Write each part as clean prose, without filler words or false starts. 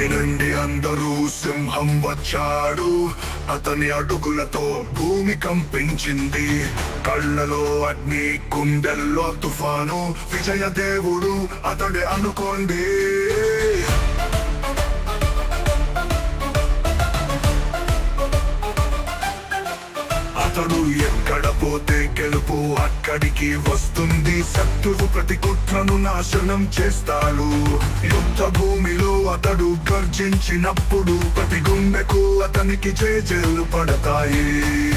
నుండి అందరూ సింహం వచ్చాడు. అతని అడుగులతో భూమి కంపించింది. కళ్ళలో అగ్ని, గుండెల్లో తుఫాను. విజయ దేవుడు అతడే అనుకోండి. అతడు ఎక్కడ పోతే గెలుపు అక్కడికి వస్తుంది. శత్రువు ప్రతి కుట్రను నాశనం చేస్తాడు. యుద్ధ భూమిలో అతడు గర్జించినప్పుడు ప్రతి గుండెకు అతనికి జేజేలు పడతాయి.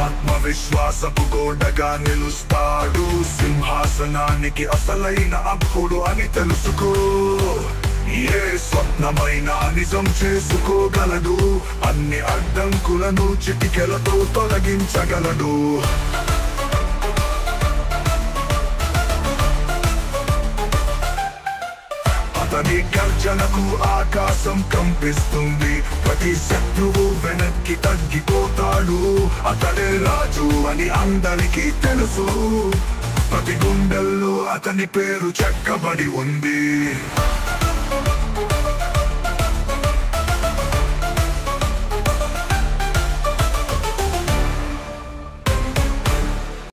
ఆత్మవిశ్వాసపు గోడగా నిలుస్తాడు. సింహాసనానికి అసలైన అప్పుడు అని తెలుసుకో. ఏ స్వప్నమైన నిజం చేసుకోగలడు. అన్ని అడ్డంకులను చిటికెలతో తొలగించగలడు. అతని గర్జనకు ఆకాశం కంపిస్తుంది. ప్రతి శత్రువు వెనక్కి తగ్గిపోతాడు. అతడే రాజు అని అందరికీ తెలుసు. ప్రతి గుండెల్లో అతని పేరు చెక్కబడి ఉంది.